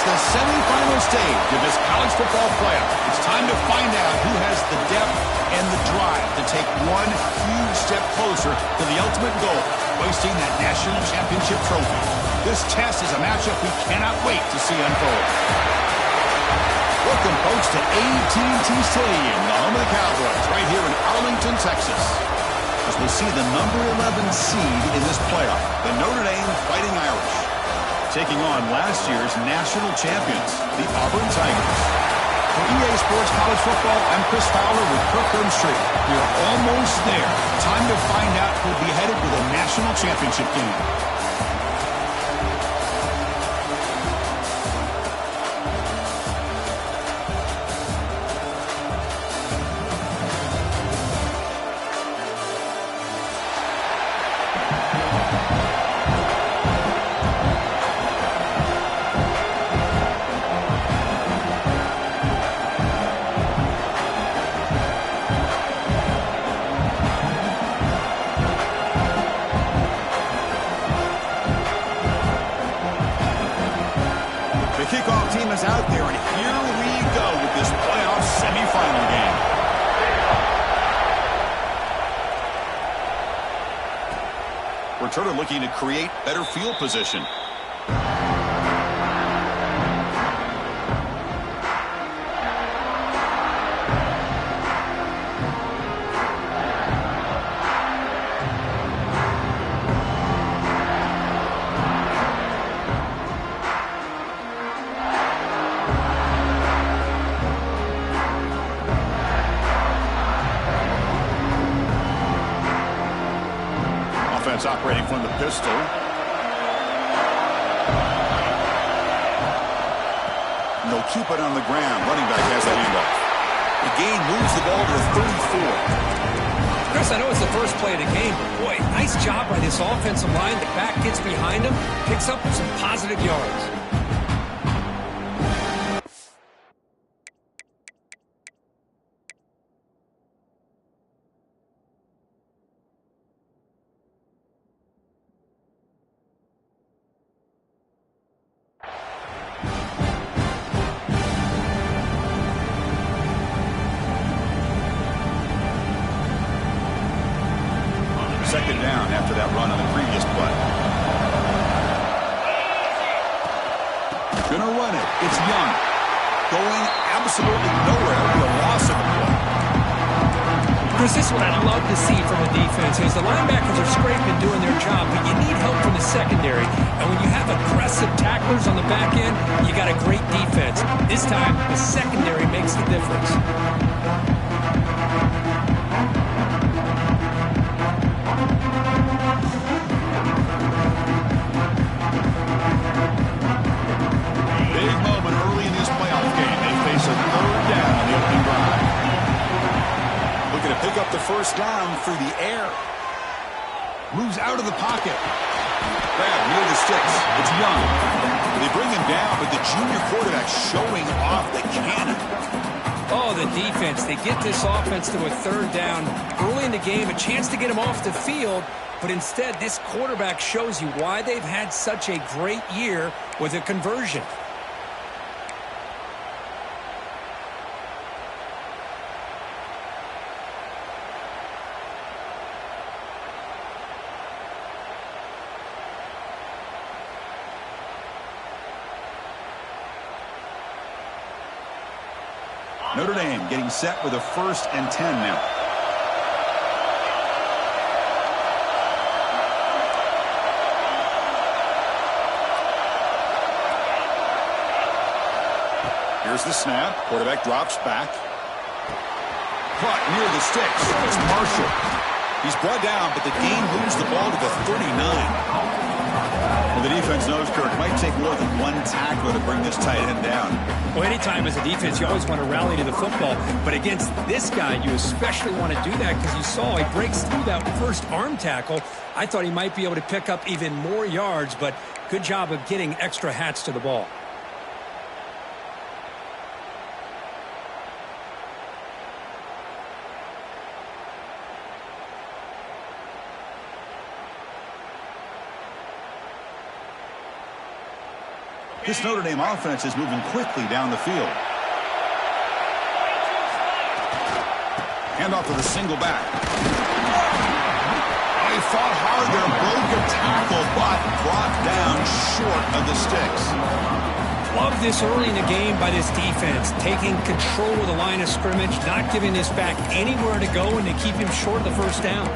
the semifinal stage of this college football playoff. It's time to find out who has the depth and the drive to take one huge step closer to the ultimate goal, hoisting that national championship trophy. This test is a matchup we cannot wait to see unfold. Welcome, folks, to AT&T Stadium, the home of the Cowboys, right here in Arlington, Texas. As we see the number 11 seed in this playoff, the Notre Dame Fighting Irish, taking on last year's national champions, the Auburn Tigers. For EA Sports College Football, I'm Chris Fowler with Kirk Street. We're almost there. Time to find out who'll be headed to the national championship game. Kickoff team is out there, and here we go with this playoff semifinal game. Returner looking to create better field position. Operating from the pistol. And they'll keep it on the ground. Running back has the handoff. The gain moves the ball to the 34. Chris, I know it's the first play of the game, but boy, nice job by this offensive line. The back gets behind him, picks up some positive yards. Second down after that run on the previous play. Gonna run it. It's Young. Going absolutely nowhere with a loss of a play. Chris, this is what I love to see from a defense is the linebackers are scraping, doing their job, but you need help from the secondary. And when you have aggressive tacklers on the back end, you got a great defense. This time, the secondary makes the difference. Big moment early in this playoff game. They face a third down on the opening drive. Looking to pick up the first down through the air. Moves out of the pocket. Grab near the sticks. It's Young. They bring him down, but the junior quarterback showing off the cannon. Oh, the defense. They get this offense to a third down early in the game, a chance to get him off the field, but instead this quarterback shows you why they've had such a great year with a conversion. Notre Dame getting set with a 1st and 10 now. Here's the snap. Quarterback drops back. Caught near the sticks. It's Marshall. He's brought down, but the gain moves the ball to the 39. Well, the defense knows, Kirk, it might take more than one tackler to bring this tight end down. Well, anytime as a defense, you always want to rally to the football. But against this guy, you especially want to do that because you saw he breaks through that first arm tackle. I thought he might be able to pick up even more yards, but good job of getting extra hats to the ball. This Notre Dame offense is moving quickly down the field. Handoff to the single back. They fought hard there, broke a tackle, but brought down short of the sticks. Love this early in the game by this defense, taking control of the line of scrimmage, not giving this back anywhere to go, and to keep him short of the first down.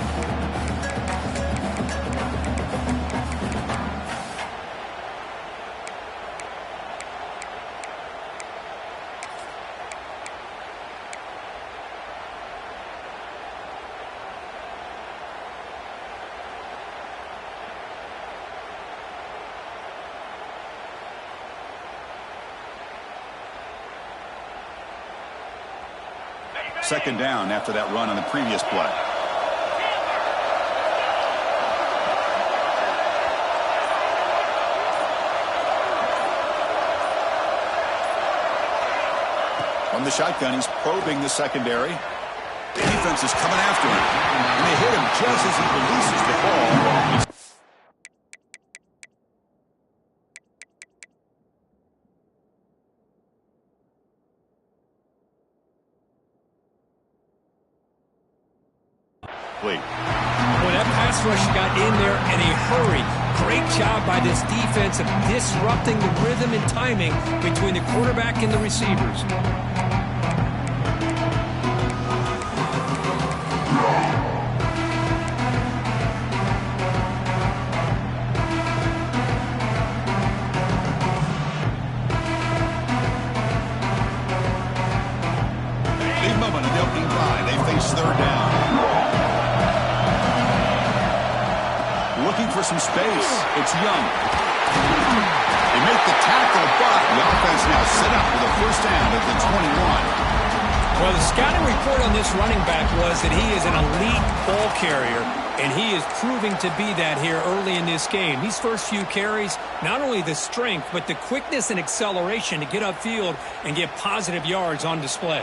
Second down after that run on the previous play. From the shotgun, he's probing the secondary. The defense is coming after him. And they hit him just as he releases the ball. Boy, that pass rush got in there in a hurry. Great job by this defense of disrupting the rhythm and timing between the quarterback and the receivers. Big moment in the opening drive. They face third down. Looking for some space. It's Young. They make the tackle, but the offense now set up with a first down at the 21. Well, the scouting report on this running back was that he is an elite ball carrier, and he is proving to be that here early in this game. These first few carries, not only the strength, but the quickness and acceleration to get upfield and get positive yards on display.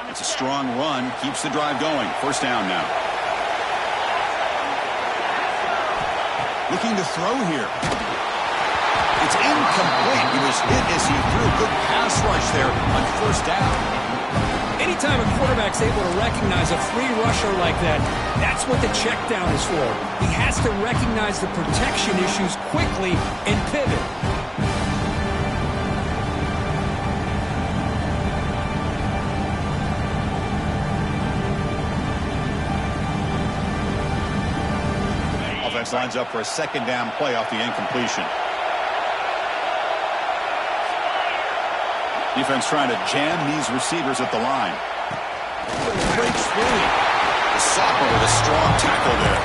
It's a strong run, keeps the drive going. First down now. Looking to throw here. It's incomplete. He was hit as he threw a good pass rush there on first down. Anytime a quarterback's able to recognize a free rusher like that, that's what the check down is for. He has to recognize the protection issues quickly and pivot. Lines up for a second down play off the incompletion. Defense trying to jam these receivers at the line. Breaks free. The sophomore with a strong tackle there.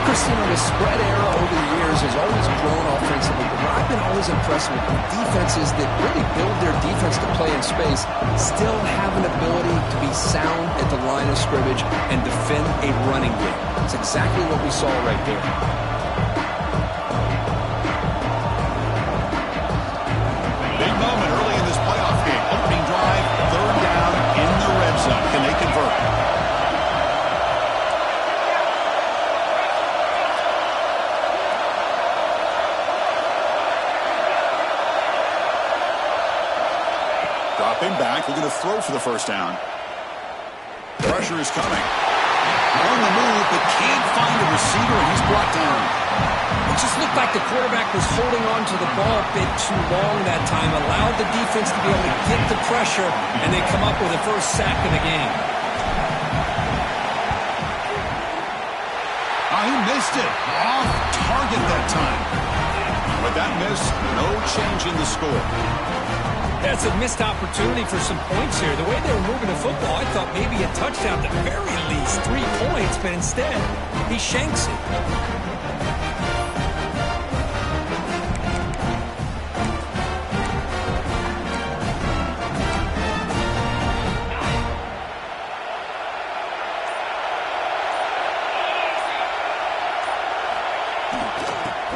Christine, the spread era over the years has always grown offensively, but what I've been always impressed with defenses that really build their defense to play in space still have an ability to be sound at the line of scrimmage and defend a running game. That's exactly what we saw right there. Big moment early in this playoff game. Opening drive, third down in the red zone. Can they convert? Dropping back, looking to throw for the first down. Pressure is coming. On the move, but can't find a receiver, and he's brought down. It just looked like the quarterback was holding on to the ball a bit too long that time, allowed the defense to be able to get the pressure, and they come up with the first sack of the game. He missed it. Off target that time. With that miss, no change in the score. That's a missed opportunity for some points here. The way they were moving the football, I thought maybe a touchdown at the very least, 3 points, but instead, he shanks it.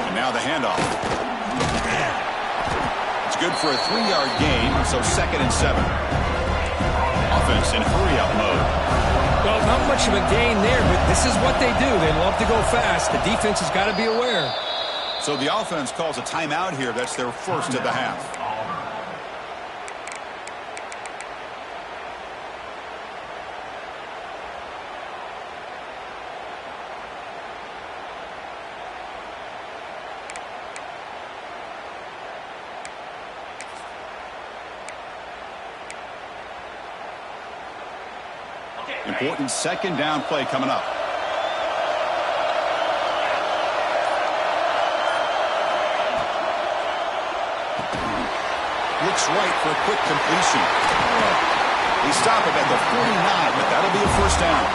And now the handoff. Good for a 3-yard gain, so 2nd and 7. Offense in hurry-up mode. Well, Not much of a gain there, but this is what they do. They love to go fast. The defense has got to be aware. So the offense calls a timeout here. That's their first of the half. Important second down play coming up. Looks right for a quick completion. They stop it at the 49, but that'll be a first down.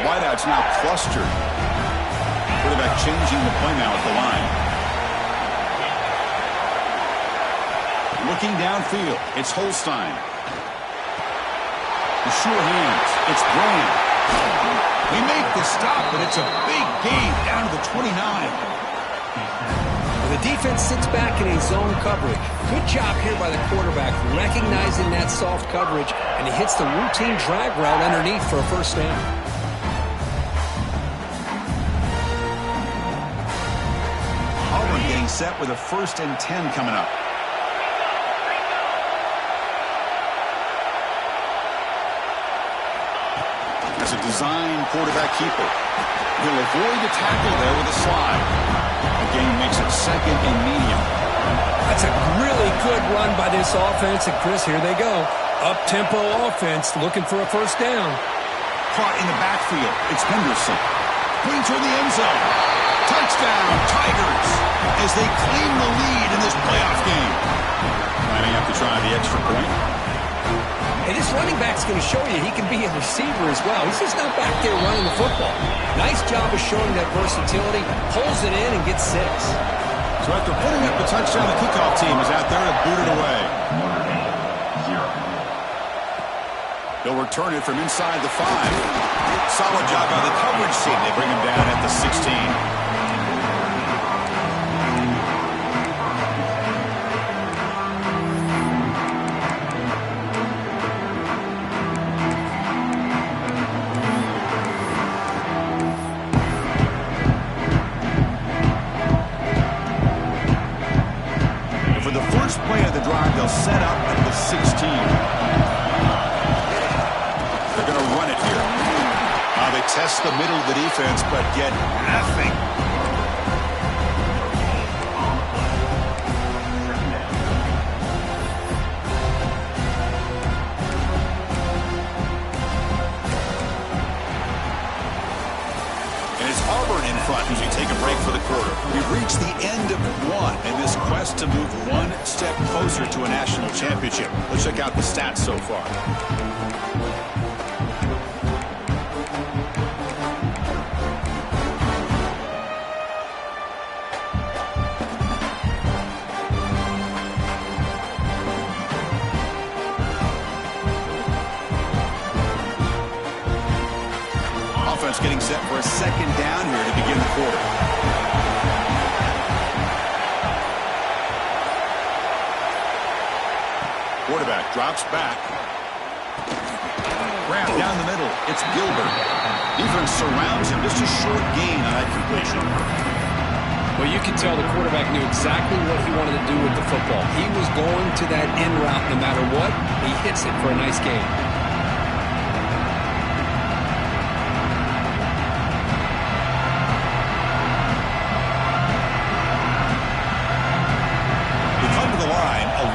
Wideouts now clustered. Quarterback changing the play now at the line. Looking downfield, it's Holstein. The sure hands, it's Bryant. They make the stop, but it's a big gain down to the 29. Well, the defense sits back in a zone coverage. Good job here by the quarterback, recognizing that soft coverage, and he hits the routine drag route underneath for a first down. Auburn getting set with a 1st and 10 coming up. As a design quarterback keeper, he'll avoid the tackle there with a slide. The game makes it 2nd and medium. That's a really good run by this offense, and Chris, here they go. Up-tempo offense looking for a first down. Caught in the backfield, it's Henderson. Putting toward the end zone. Touchdown, Tigers, as they claim the lead in this playoff game. Lining up to try the extra point. And this running back's going to show you he can be a receiver as well. He's just not back there running the football. Nice job of showing that versatility. Pulls it in and gets 6. So after putting up the touchdown, the kickoff team is out there to boot it away. Notre Dame, 0. They'll return it from inside the 5. Solid job by the coverage team. They bring him down at the 16. Play of the drive, they'll set up at the 16. They're going to run it here. They test the middle of the defense, but get nothing. And it's Auburn in front as we take a break for the quarter. We've reached the end of one in this quest to move one step closer to a national championship. Let's check out the stats so far. Offense getting set for a second down here to begin the quarter. Quarterback drops back. Grab down the middle. It's Gilbert. Defense surrounds him. Just a short gain on that completion. Well, you can tell the quarterback knew exactly what he wanted to do with the football. He was going to that end route no matter what. He hits it for a nice gain.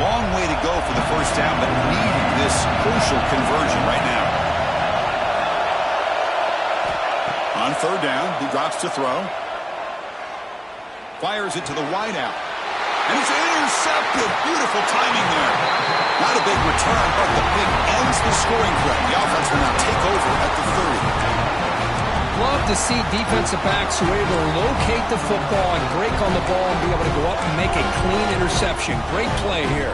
Long way to go for the first down, but needing this crucial conversion right now. On 3rd down, he drops to throw. Fires it to the wideout. And it's intercepted. Beautiful timing there. Not a big return, but the pick ends the scoring threat. The offense will now take over at the 30. Love to see defensive backs who are able to locate the football and break on the ball and be able to go up and make a clean interception. Great play here.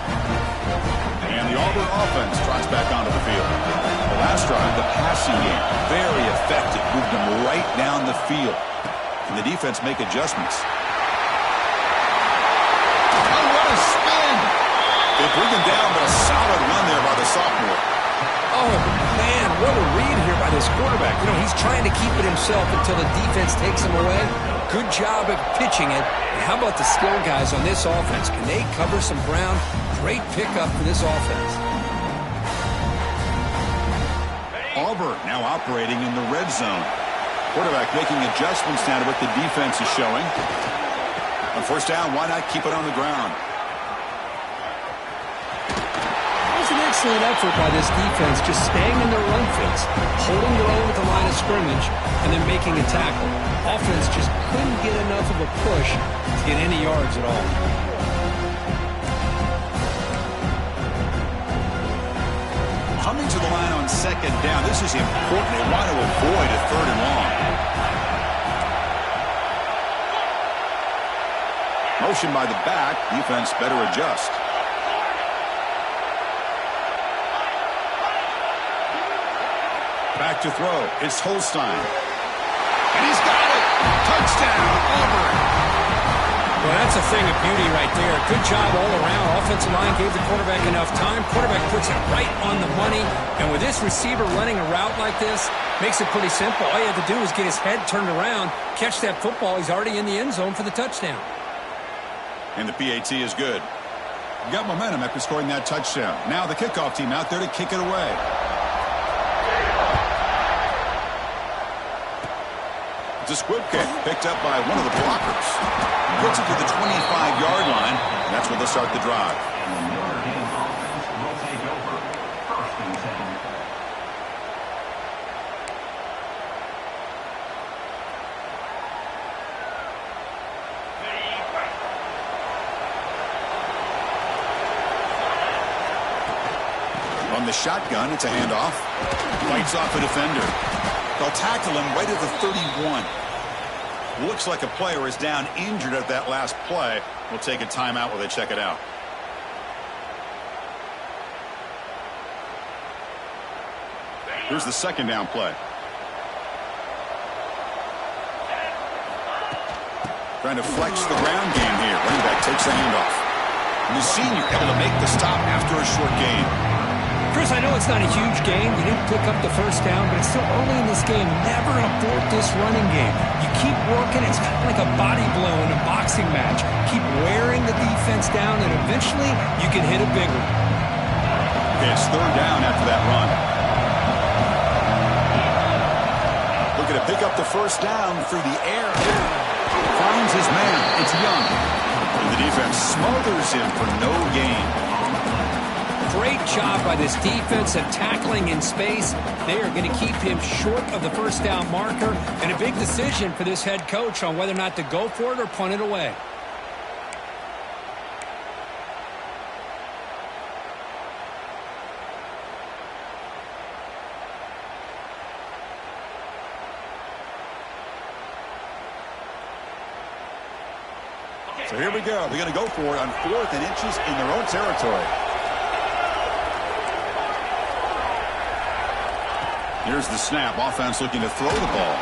And the Auburn offense trots back onto the field. The last drive, the passing game, very effective. Moved them right down the field. Can the defense make adjustments? They bring him down, but a solid run there by the sophomore. Oh, man, what a read here by this quarterback. You know, he's trying to keep it himself until the defense takes him away. Good job at pitching it. And how about the skill guys on this offense? Can they cover some ground? Great pickup for this offense. Auburn now operating in the red zone. Quarterback making adjustments now to what the defense is showing. On first down, why not keep it on the ground? An excellent effort by this defense, just staying in their run fits, holding their own at the line of scrimmage, and then making a tackle. Offense just couldn't get enough of a push to get any yards at all. Coming to the line on second down. This is important. They want to avoid a third and long. Motion by the back. Defense better adjust. Back to throw. It's Holstein. And he's got it. Touchdown, Auburn. Well, that's a thing of beauty right there. Good job all around. Offensive line gave the quarterback enough time. Quarterback puts it right on the money. And with this receiver running a route like this, makes it pretty simple. All you have to do is get his head turned around, catch that football. He's already in the end zone for the touchdown. And the PAT is good. Got momentum after scoring that touchdown. Now the kickoff team out there to kick it away. It's a squib kick picked up by one of the blockers. Puts it to the 25-yard line, and that's where they'll start the drive. Notre Dame offense will take over 1st and 10. On the shotgun, it's a handoff. Fights off a defender. They'll tackle him right at the 31. Looks like a player is down injured at that last play. We'll take a timeout while they check it out. Here's the second down play. Trying to flex the ground game here. Running back takes the handoff. And the senior able to make the stop after a short gain. Chris, I know it's not a huge game. You didn't pick up the first down, but it's still early in this game. Never abort this running game. You keep working. It's kind of like a body blow in a boxing match. Keep wearing the defense down, and eventually you can hit a big one. Okay, it's third down after that run. Looking to pick up the first down through the air. Finds his man. It's Young. And the defense smothers him for no gain. Great job by this defense of tackling in space. They are going to keep him short of the first down marker, and a big decision for this head coach on whether or not to go for it or punt it away. So here we go. They're going to go for it on 4th and inches in their own territory. Here's the snap. Offense looking to throw the ball.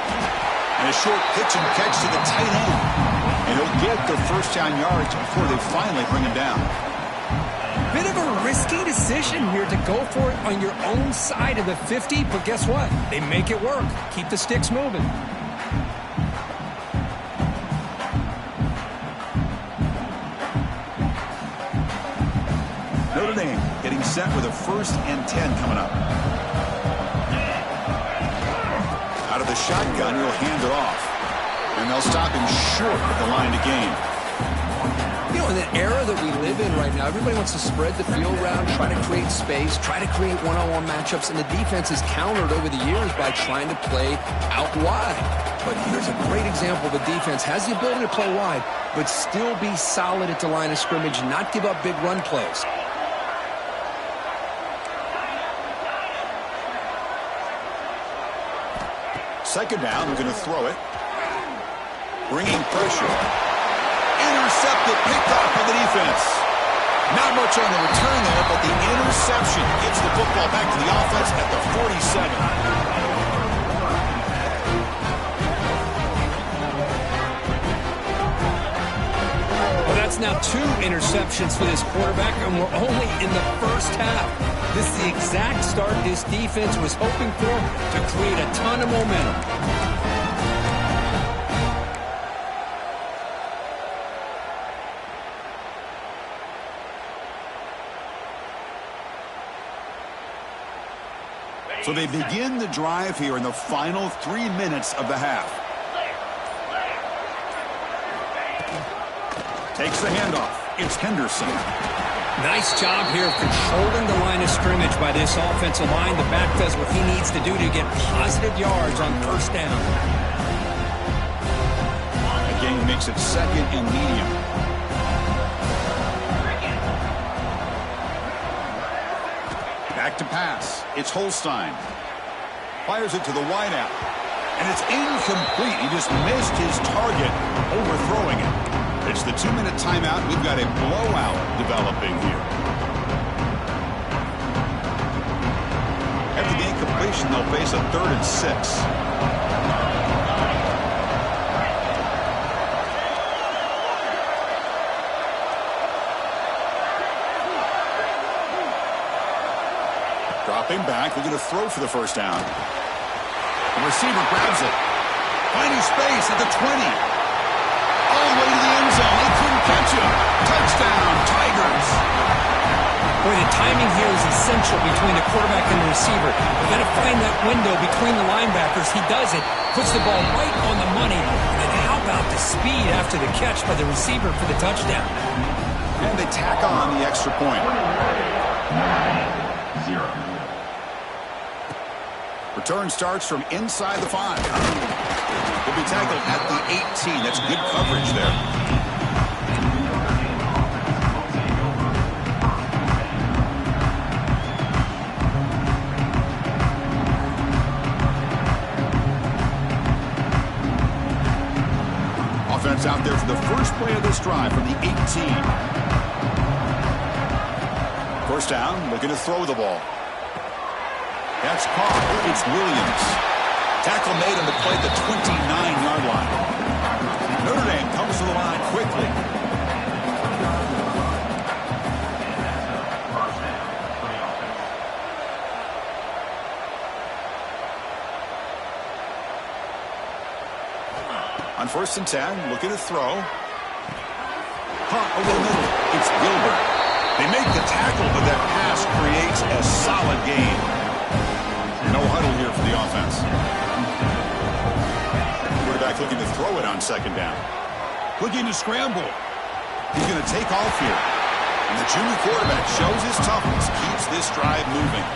And a short pitch and catch to the tight end. And he'll get their first down yards before they finally bring him down. Bit of a risky decision here to go for it on your own side of the 50, but guess what? They make it work. Keep the sticks moving. Notre Dame getting set with a 1st and 10 coming up. Out of the shotgun, he'll hand it off. And they'll stop him short of the line to gain. You know, in the era that we live in right now, everybody wants to spread the field around, try to create space, try to create one-on-one matchups, and the defense has countered over the years by trying to play out wide. But here's a great example. The defense has the ability to play wide, but still be solid at the line of scrimmage, not give up big run plays. Second down, they're going to throw it. Bringing pressure. Intercepted, picked off by the defense. Not much on the return there, but the interception gets the football back to the offense at the 47. Well, that's That's now 2 interceptions for this quarterback, and we're only in the first half. This is the exact start this defense was hoping for to create a ton of momentum. So they begin the drive here in the final 3 minutes of the half. Takes the handoff. It's Henderson. Nice job here of controlling the line of scrimmage by this offensive line. The back does what he needs to do to get positive yards on first down. The game makes it 2nd and medium. Back to pass. It's Holstein. Fires it to the wideout. And it's incomplete. He just missed his target, overthrowing it. It's the 2-minute timeout. We've got a blowout developing here. After the incompletion, they'll face a 3rd and 6. Dropping back, looking to throw for the first down. The receiver grabs it. Finding space at the 20. All the way to the end zone. They couldn't catch him. Touchdown, Tigers. Boy, the timing here is essential between the quarterback and the receiver. We've got to find that window between the linebackers. He does it, puts the ball right on the money. And then how about the speed after the catch by the receiver for the touchdown? And they tack on the extra point. 9-0. Return starts from inside the 5. He'll be tackled at the 18. That's good coverage there. Offense out there for the first play of this drive from the 18. First down, looking to throw the ball. That's caught. It's Williams. Tackle made on the play at the 29-yard line. Notre Dame comes to the line quickly. On 1st and 10, looking to throw. Caught over the middle. It's Gilbert. They make the tackle, but that pass creates a solid gain. No huddle here for the offense. Quarterback looking to throw it on 2nd down. Looking to scramble. He's going to take off here. And the junior quarterback shows his toughness, keeps this drive moving.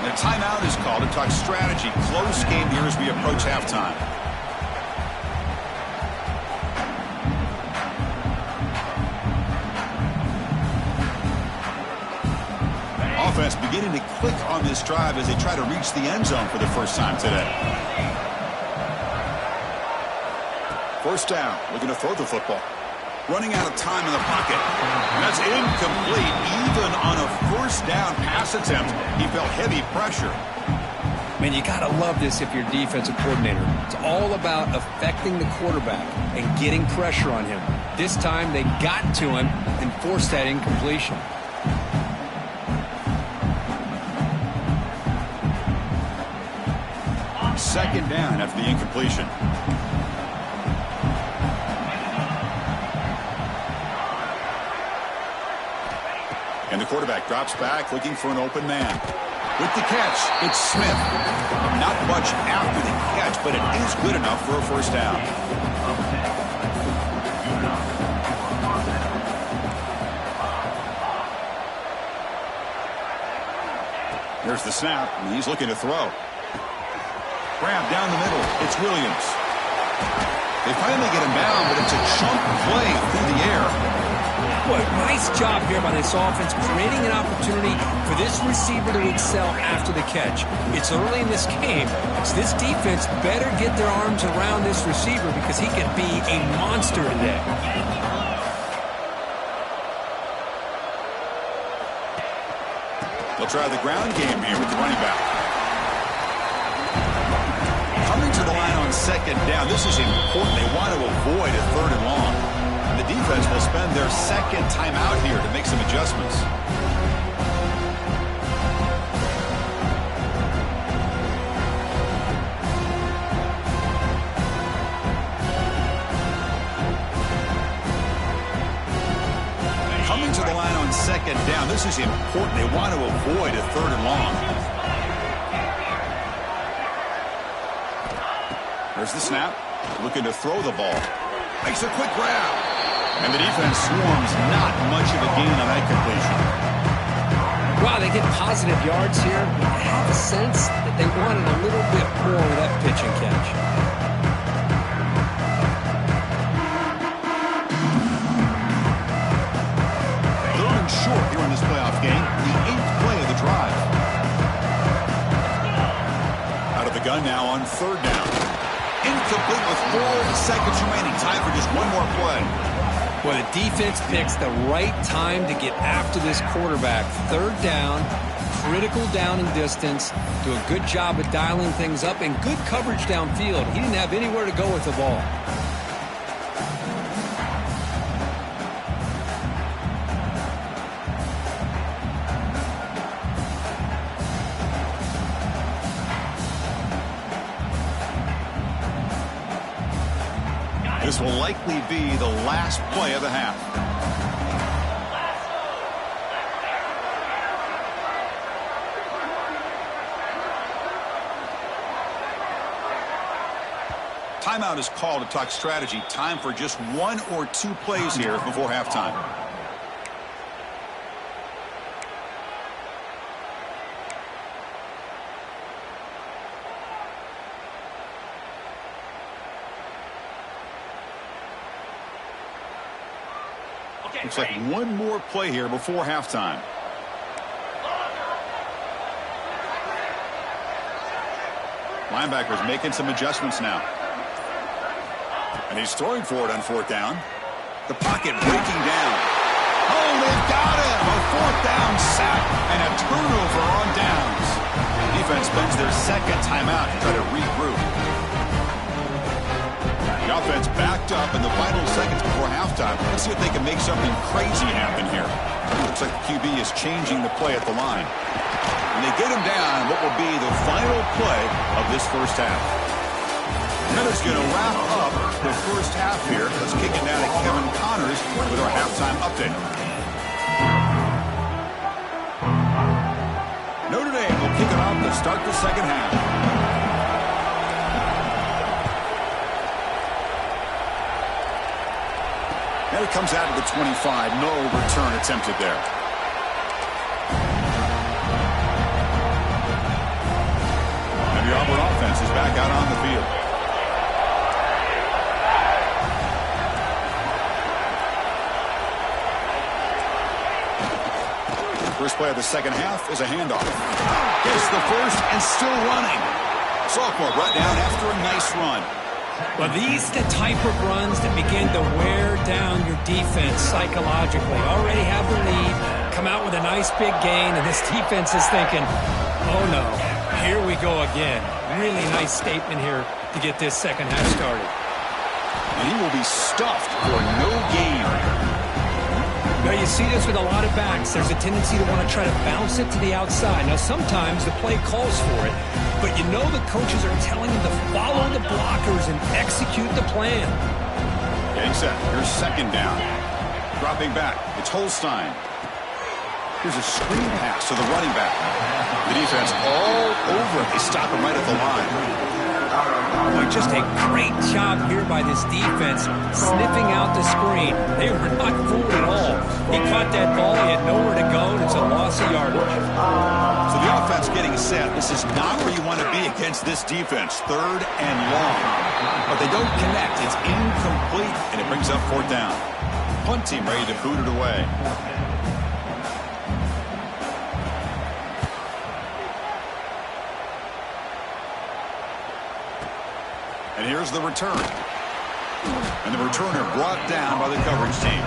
And a timeout is called to talk strategy. Close game here as we approach halftime. Offense beginning to click on this drive as they try to reach the end zone for the first time today. First down, looking to throw the football. Running out of time in the pocket. And that's incomplete. Even on a first down pass attempt, he felt heavy pressure. Man, you got to love this if you're a defensive coordinator. It's all about affecting the quarterback and getting pressure on him. This time they got to him and forced that incompletion. Second down after the incompletion. And the quarterback drops back looking for an open man. With the catch, it's Smith. Not much after the catch, but it is good enough for a first down. Here's the snap, and he's looking to throw. Grab down the middle. It's Williams. They finally get him down, but it's a chunk play through the air. Boy, nice job here by this offense, creating an opportunity for this receiver to excel after the catch. It's early in this game, so this defense better get their arms around this receiver because he could be a monster today. They'll try the ground game here with the running back. Coming to the line on second down. This is important. They want to avoid a 3rd and long. The defense offense will spend their second timeout here to make some adjustments. Coming to the line on second down, this is important. They want to avoid a 3rd and long. There's the snap. Looking to throw the ball. Makes a quick grab. And the defense swarms. Not much of a gain on that completion. Wow, they get positive yards here. I have a sense that they wanted a little bit more with that pitch and catch. Short here in this playoff game, the 8th play of the drive. Out of the gun now on 3rd down. Incomplete with 4 seconds remaining. Time for just one more play. Well, the defense picks the right time to get after this quarterback. 3rd down, critical down and distance. Do a good job of dialing things up and good coverage downfield. He didn't have anywhere to go with the ball. This will likely be the last play of the half. Timeout is called to talk strategy. Time for just 1 or 2 plays here before halftime. Looks like one more play here before halftime. Linebackers making some adjustments now. And he's throwing for it on 4th down. The pocket breaking down. Oh, they've got him! A 4th down sack and a turnover on downs. The defense spends their second timeout to try to regroup. The offense backed up in the final seconds before halftime. Let's see if they can make something crazy happen here. Looks like the QB is changing the play at the line. And they get him down what will be the final play of this first half. Notre's going to wrap up the first half here. Let's kick it down to Kevin Connors with our halftime update. Notre Dame will kick it off to start the second half. And it comes out of the 25. No return attempted there. And the Auburn offense is back out on the field. First play of the second half is a handoff. Gets the first and still running. Sophomore brought down after a nice run. Well, these the type of runs that begin to wear down your defense psychologically. Already have the lead, come out with a nice big gain, and this defense is thinking, oh no, here we go again. Really nice statement here to get this second half started. And he will be stuffed for no gain. Now, you see this with a lot of backs. There's a tendency to want to try to bounce it to the outside. Now, sometimes the play calls for it, but you know the coaches are telling them to follow the blockers and execute the plan. Getting set. Here's second down. Dropping back. It's Holstein. Here's a screen pass to the running back. The defense all over it. They stop him right at the line. Boy, just a great job here by this defense, sniffing out the screen. They were not fooled at all. He caught that ball, he had nowhere to go, and it's a loss of yardage. So the offense getting set. This is not where you want to be against this defense. 3rd and long. But they don't connect. It's incomplete, and it brings up 4th down. Punt team ready to boot it away. And here's the return. And the returner brought down by the coverage team.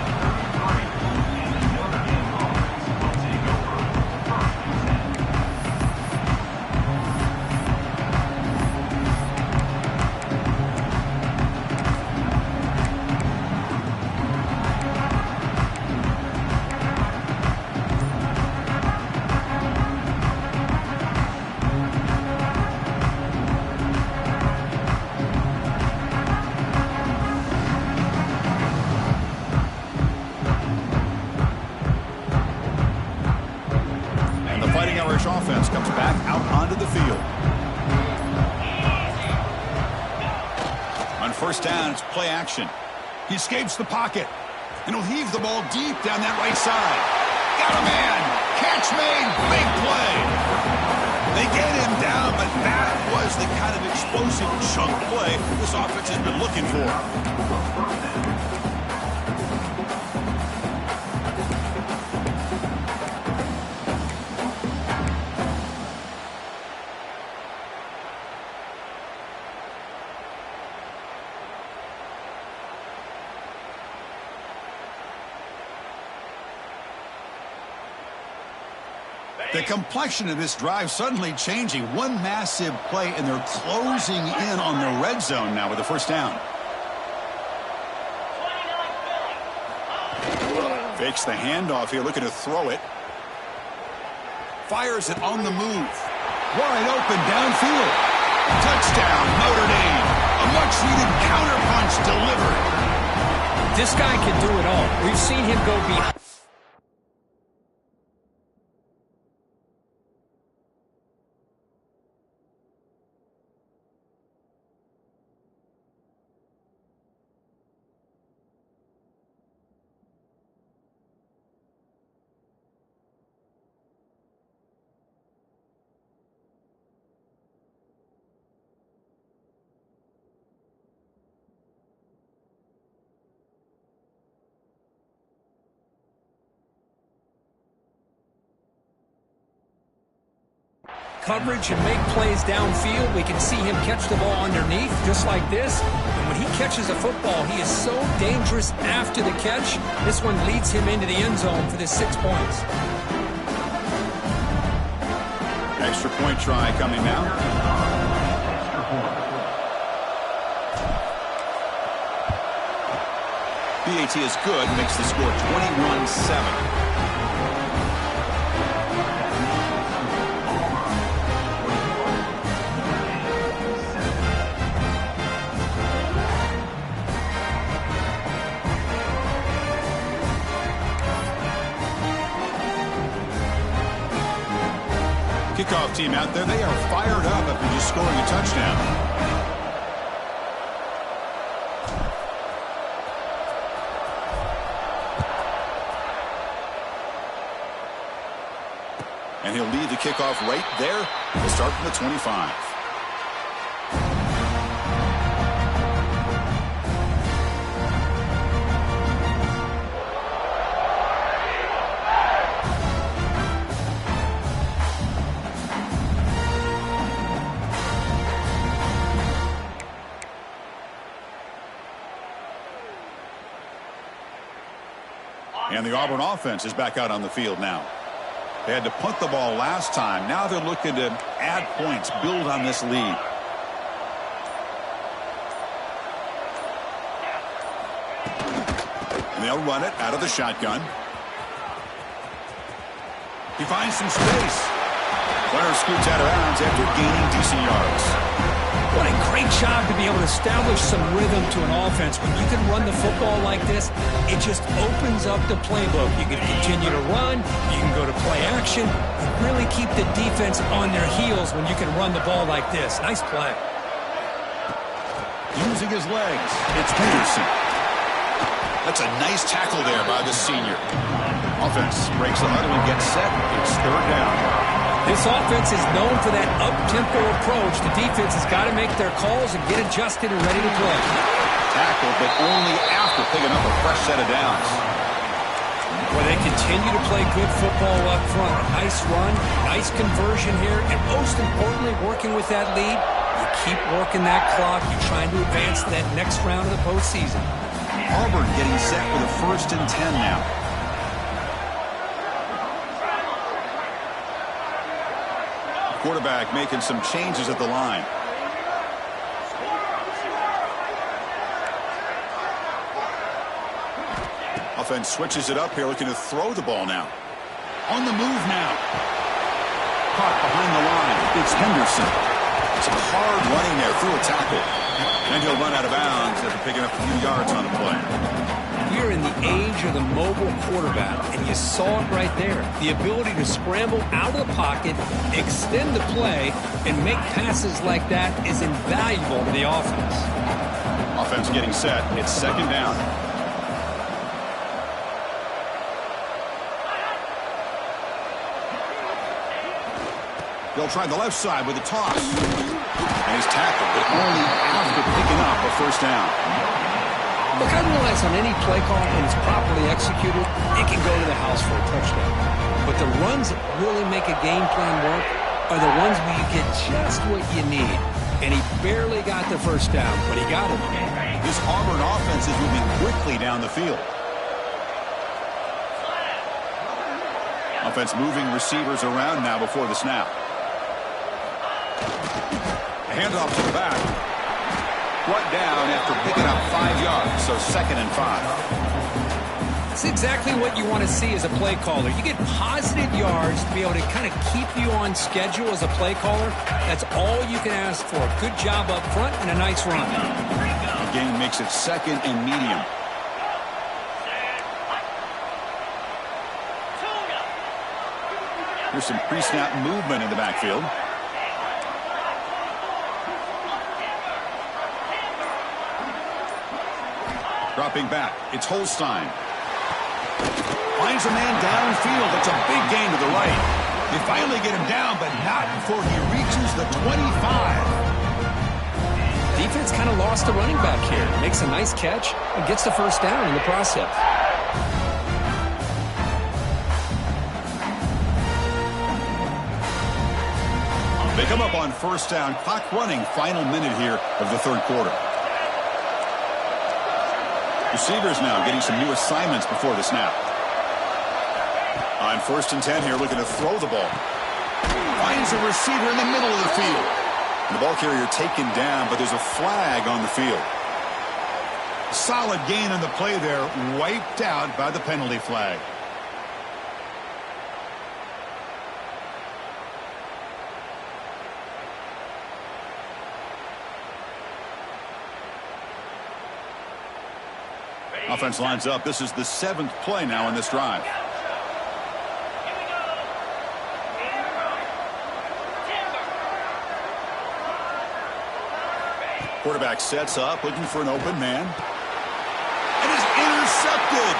first down. It's play action. He escapes the pocket. And he'll heave the ball deep down that right side. Got a man. Catch made. Big play. They get him down, but that was the kind of explosive chunk play this offense has been looking for. The complexion of this drive suddenly changing. One massive play, and they're closing in on the red zone now with the first down. Fakes the handoff here, looking to throw it. Fires it on the move. Wide open downfield. Touchdown, Notre Dame. A much-needed counterpunch delivered. This guy can do it all. We've seen him go behind. Coverage and make plays downfield. We can see him catch the ball underneath just like this. And when he catches a football, he is so dangerous after the catch. This one leads him into the end zone for the 6 points. Extra point try coming now. PAT is good, makes the score 21-7. Kickoff team out there, they are fired up after just scoring a touchdown. And he'll lead the kickoff right there. He'll start from the 25. And the Auburn offense is back out on the field now. They had to punt the ball last time. Now they're looking to add points, build on this lead. And they'll run it out of the shotgun. He finds some space. Runner scoots out of bounds after gaining decent yards. What a great job to be able to establish some rhythm to an offense. When you can run the football like this, it just opens up the playbook. You can continue to run. You can go to play action. And really keep the defense on their heels when you can run the ball like this. Nice play. Using his legs, it's Henderson. That's a nice tackle there by the senior. Offense breaks the huddle and gets set. It's third down. This offense is known for that up-tempo approach. The defense has got to make their calls and get adjusted and ready to play. Tackle, but only after picking up a fresh set of downs. Well, they continue to play good football up front. A nice run, nice conversion here, and most importantly, working with that lead, you keep working that clock. You're trying to advance to that next round of the postseason. Auburn getting set with a 1st and 10 now. Quarterback making some changes at the line. Offense switches it up here, looking to throw the ball now. On the move now. Caught behind the line. It's Henderson. Some hard running there through a tackle. And he'll run out of bounds after picking up a few yards on the play. We're in the age of the mobile quarterback, and you saw it right there. The ability to scramble out of the pocket, extend the play, and make passes like that is invaluable to the offense. Offense getting set. It's second down. They'll try the left side with a toss. And he's tackled, but only after picking up a first down. Look, I realize on any play call, when it's properly executed, it can go to the house for a touchdown. But the runs that really make a game plan work are the ones where you get just what you need. And he barely got the first down, but he got it. This Auburn offense is moving quickly down the field. Offense moving receivers around now before the snap. A handoff to the back. Brought down after picking up 5 yards, so 2nd and 5. It's exactly what you want to see as a play caller. You get positive yards to be able to kind of keep you on schedule as a play caller. That's all you can ask for. Good job up front and a nice run. The game makes it 2nd and medium. Here's some pre-snap movement in the backfield. Dropping back, it's Holstein. Finds a man downfield. It's a big gain to the right. They finally get him down, but not before he reaches the 25. Defense kind of lost the running back here. Makes a nice catch and gets the first down in the process. They come up on first down. Clock running, final minute here of the third quarter. Receivers now getting some new assignments before the snap. On 1st and 10 here, looking to throw the ball. Finds a receiver in the middle of the field. And the ball carrier taken down, but there's a flag on the field. Solid gain on the play there, wiped out by the penalty flag. Offense lines up. This is the 7th play now in this drive. Quarterback sets up, looking for an open man. It is intercepted.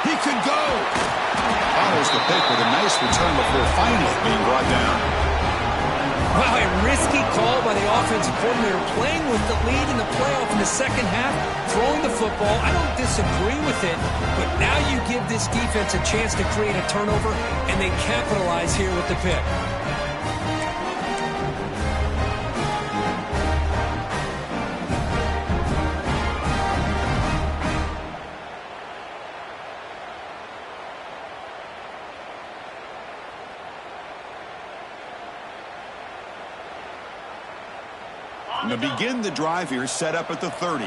He could go. Follows the pick with a nice return before finally being brought down. Wow, a risky call by the offensive coordinator, playing with the lead in the playoff in the second half, throwing the football. I don't disagree with it, but now you give this defense a chance to create a turnover, and they capitalize here with the pick. And to begin the drive here, set up at the 30.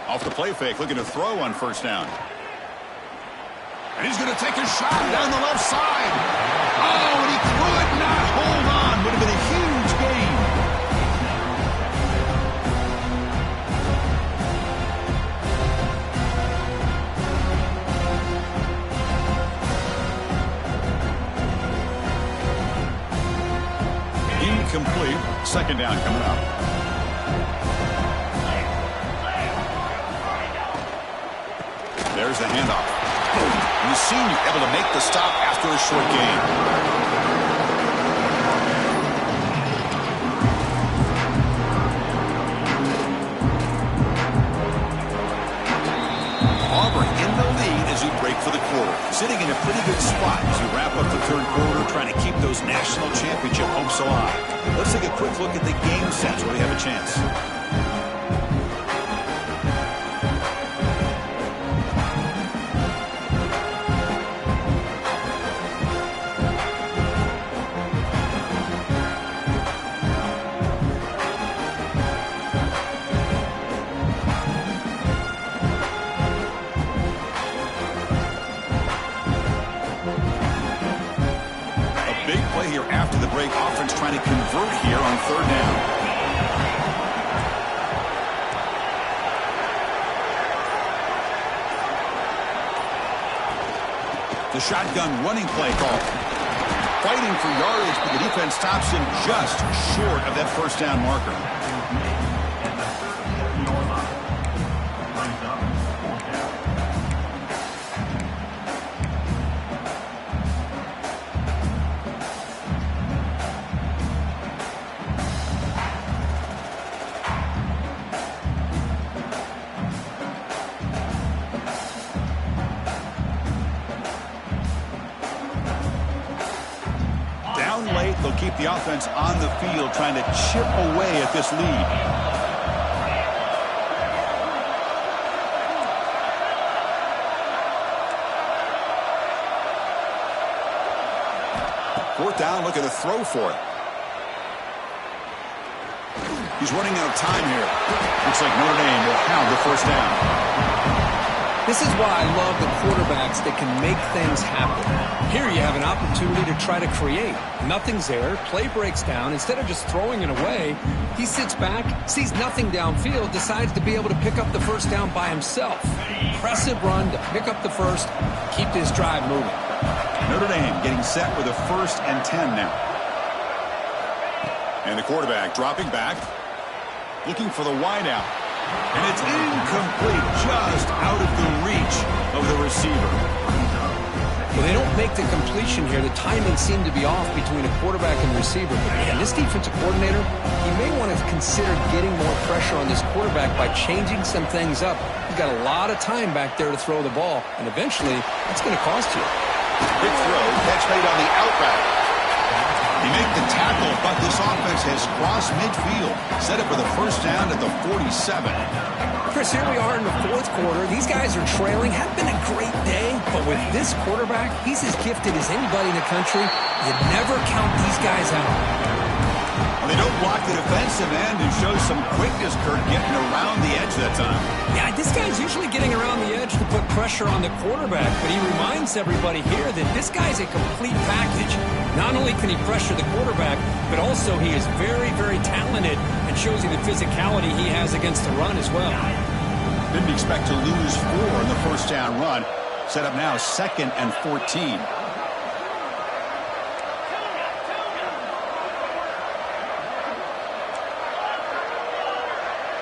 Off the play fake, looking to throw on first down. And he's going to take a shot down the left side. Oh, and he could not hold on. Would have been a huge gain. Incomplete. Second down coming up. There's the handoff. And the senior able to make the stop after a short gain. Auburn in the lead as we break for the quarter. Sitting in a pretty good spot as we wrap up the third quarter, trying to keep those national championship hopes alive. Let's take a quick look at the game sets where we have a chance. After the break, offense trying to convert here on third down. The shotgun running play call. Fighting for yardage, but the defense stops him just short of that first down marker. They'll keep the offense on the field trying to chip away at this lead. Fourth down, looking to throw for it. He's running out of time here. Looks like Notre Dame will have the first down. This is why I love the quarterbacks that can make things happen. Here you have an opportunity to try to create. Nothing's there. Play breaks down. Instead of just throwing it away, he sits back, sees nothing downfield, decides to be able to pick up the first down by himself. Impressive run to pick up the first, keep this drive moving. Notre Dame getting set with a 1st and 10 now. And the quarterback dropping back, looking for the wideout. And it's incomplete, just out of the reach of the receiver. Well, they don't make the completion here. The timing seemed to be off between a quarterback and receiver. But man, this defensive coordinator, he may want to consider getting more pressure on this quarterback by changing some things up. He's got a lot of time back there to throw the ball, and eventually that's going to cost you. Big throw, catch made on the out route. They make the tackle, but this offense has crossed midfield. Set up with a first down at the 47. Chris, here we are in the fourth quarter. These guys are trailing. Had been a great day, but with this quarterback, he's as gifted as anybody in the country. You never count these guys out. Well, they don't block the defensive end who shows some quickness, Kurt, getting around the edge that time. Yeah, this guy's usually getting around the edge to put pressure on the quarterback, but he reminds everybody here that this guy's a complete package. Not only can he pressure the quarterback, but also he is very, very talented and shows you the physicality he has against the run as well. Didn't expect to lose 4 in the first down run. Set up now 2nd and 14.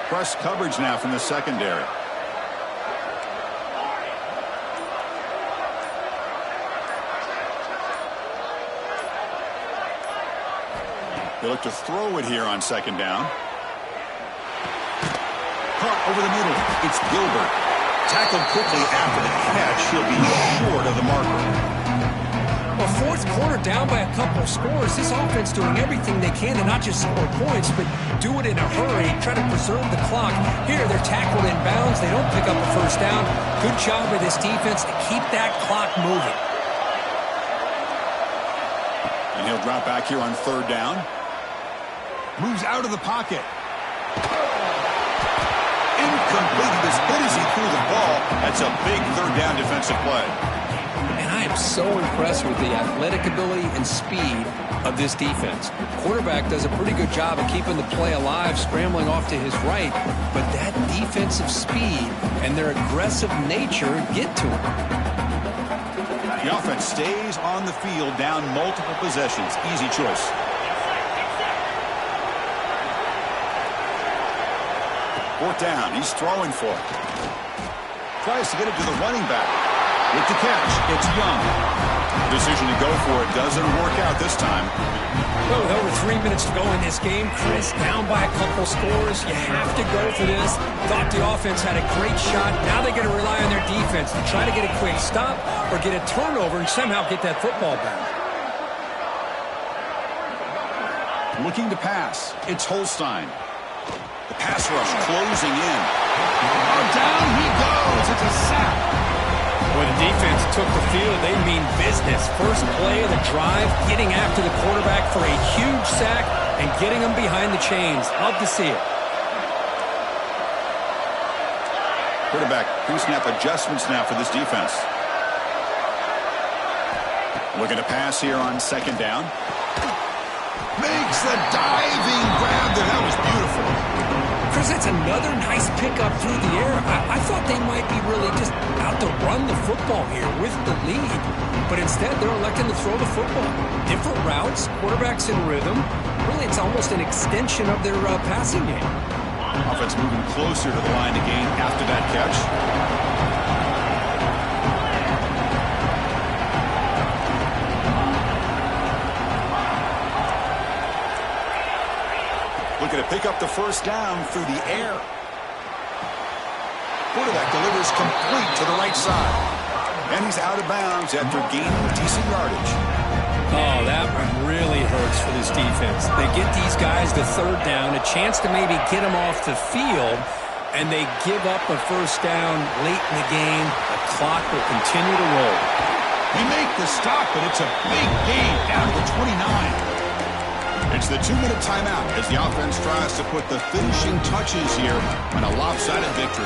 Press coverage now from the secondary. They look to throw it here on 2nd down. Caught over the middle. It's Gilbert. Tackled quickly after the catch. He'll be short of the marker. Well, fourth quarter down by a couple of scores. This offense doing everything they can to not just score points, but do it in a hurry, try to preserve the clock. Here, they're tackled in bounds. They don't pick up a first down. Good job by this defense to keep that clock moving. And he'll drop back here on 3rd down. Moves out of the pocket. Incomplete. As good as he threw the ball, that's a big 3rd down defensive play. And I am so impressed with the athletic ability and speed of this defense. Quarterback does a pretty good job of keeping the play alive, scrambling off to his right, but that defensive speed and their aggressive nature get to him. The offense stays on the field, down multiple possessions. Easy choice. Fourth down. He's throwing for it. Tries to get it to the running back. With the catch, it's Young. Decision to go for it doesn't work out this time. Well, with over 3 minutes to go in this game, Chris, down by a couple scores. You have to go for this. Thought the offense had a great shot. Now they got to rely on their defense to try to get a quick stop or get a turnover and somehow get that football back. Looking to pass. It's Holstein. The pass rush closing in. Oh, down he goes. It's a sack. When the defense took the field, they mean business. First play of the drive, getting after the quarterback for a huge sack and getting him behind the chains. Love to see it. Quarterback pre-snap adjustments now for this defense. Looking to pass here on 2nd down. Makes the diving grab there. That was beautiful. Chris, that's another nice pickup through the air. I thought they might be really just out to run the football here with the lead, but instead they're electing to throw the football. Different routes, quarterbacks in rhythm. Really, it's almost an extension of their passing game. Offense moving closer to the line of game after that catch. Looking to pick up the first down through the air. Quarterback delivers complete to the right side. And he's out of bounds after gaining decent yardage. Oh, that one really hurts for this defense. They get these guys the third down, a chance to maybe get them off the field, and they give up a first down late in the game. The clock will continue to roll. They make the stop, but it's a big gain down to the 29. It's the 2-minute timeout as the offense tries to put the finishing touches here on a lopsided victory.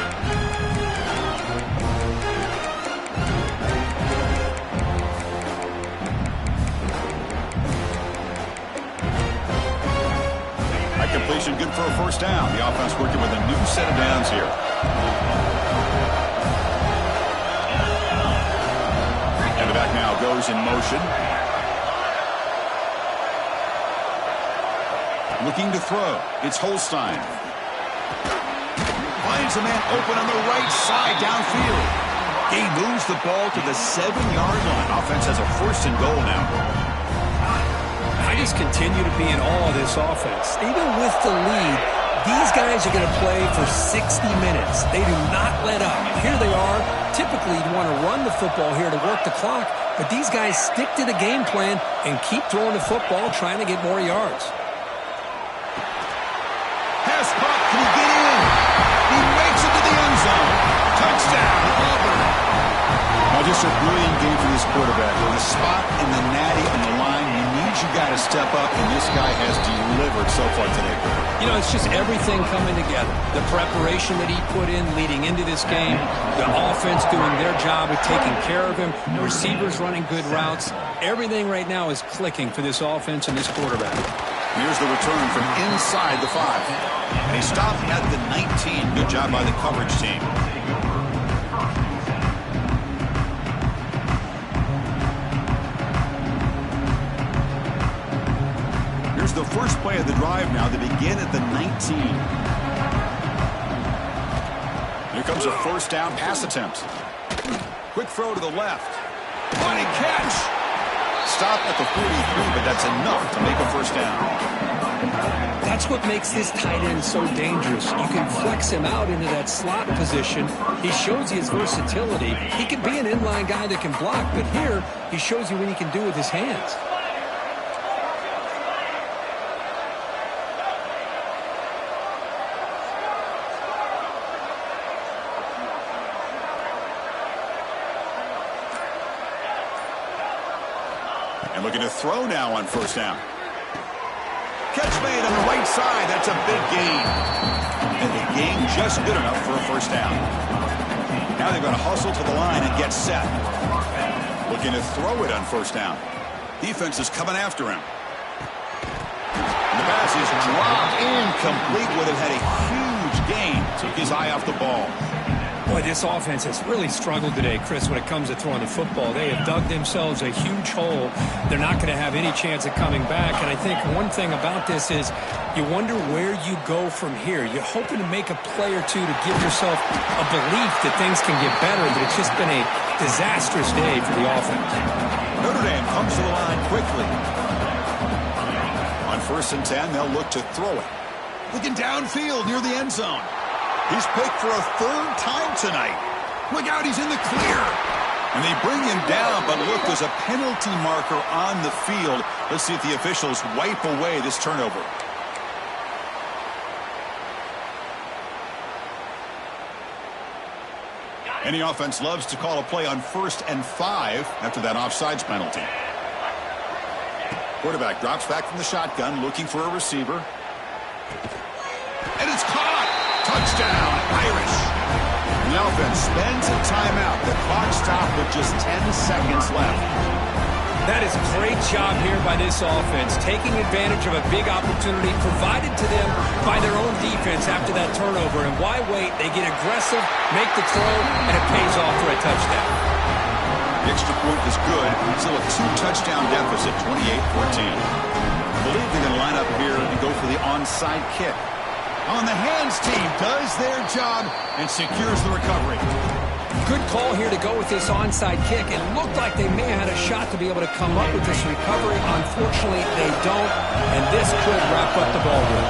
That completion good for a first down. The offense working with a new set of downs here. And the back now goes in motion. Looking to throw. It's Holstein. Finds a man open on the right side downfield. He moves the ball to the 7-yard line. Offense has a first and goal now. I just continue to be in awe of this offense. Even with the lead, these guys are going to play for 60 minutes. They do not let up. Here they are. Typically, you want to run the football here to work the clock, but these guys stick to the game plan and keep throwing the football, trying to get more yards. Pass caught. Can he get in? He makes it to the end zone. Touchdown, Auburn. Now, just a brilliant game for this quarterback. With a spot in the natty on the line, you need your guy to step up, and this guy has delivered so far today. You know, it's just everything coming together. The preparation that he put in leading into this game, the offense doing their job of taking care of him, the receivers running good routes. Everything right now is clicking for this offense and this quarterback. Here's the return from inside the 5. And he stopped at the 19. Good job by the coverage team. Here's the first play of the drive now. They begin at the 19. Here comes a first down pass attempt. Quick throw to the left. Running catch. Stop at the 43, but that's enough to make a first down. That's what makes this tight end so dangerous. You can flex him out into that slot position. He shows you his versatility. He can be an inline guy that can block, but here he shows you what he can do with his hands. And looking to throw now on first down. Catch made on the right side. That's a big gain. And the gain just good enough for a first down. Now they're going to hustle to the line and get set. Looking to throw it on first down. Defense is coming after him. And the pass is dropped incomplete. Would have had a huge gain. Took his eye off the ball. Boy, this offense has really struggled today, Chris, when it comes to throwing the football. They have dug themselves a huge hole. They're not going to have any chance of coming back. And I think one thing about this is you wonder where you go from here. You're hoping to make a play or two to give yourself a belief that things can get better, but it's just been a disastrous day for the offense. Notre Dame comes to the line quickly. On first and 10, they'll look to throw it. Looking downfield near the end zone. He's picked for a third time tonight. Look out, he's in the clear. And they bring him down, but look, there's a penalty marker on the field. Let's see if the officials wipe away this turnover. Any offense loves to call a play on 1st and 5 after that offsides penalty. Quarterback drops back from the shotgun, looking for a receiver. And it's caught! Touchdown, Irish. The offense spends a timeout. The clock stopped with just 10 seconds left. That is a great job here by this offense, taking advantage of a big opportunity provided to them by their own defense after that turnover. And why wait? They get aggressive, make the throw, and it pays off for a touchdown. The extra point is good. Still a 2-touchdown deficit, 28-14. I believe they're going to line up here and go for the onside kick. On the hands team does their job and secures the recovery. Good call here to go with this onside kick. It looked like they may have had a shot to be able to come up with this recovery. Unfortunately, they don't, and this could wrap up the ball game.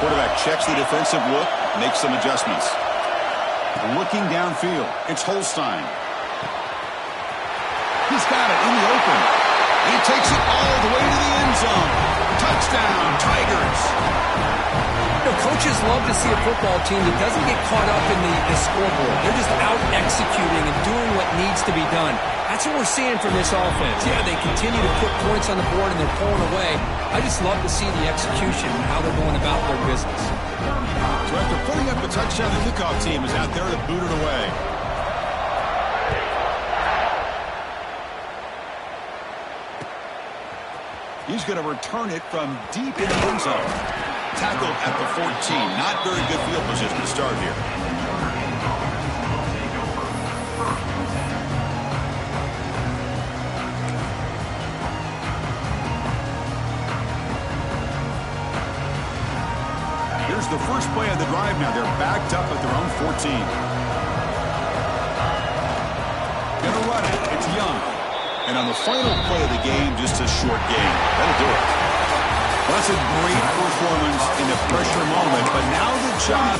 Quarterback checks the defensive look, makes some adjustments. Looking downfield, it's Holstein. He's got it in the open. He takes it all the way to the end zone. Touchdown, Tigers. You know, coaches love to see a football team that doesn't get caught up in the scoreboard. They're just out executing and doing what needs to be done. That's what we're seeing from this offense. Yeah, they continue to put points on the board and they're pulling away. I just love to see the execution and how they're going about their business. So after putting up a touchdown, the kickoff team is out there to boot it away. He's going to return it from deep in the end zone. Tackled at the 14. Not very good field position to start here. Here's the first play of the drive now. They're backed up at their own 14. Gonna run it. It's Young. And on the final play of the game, just a short game. That'll do it. Well, that's a great performance in a pressure moment, but now the job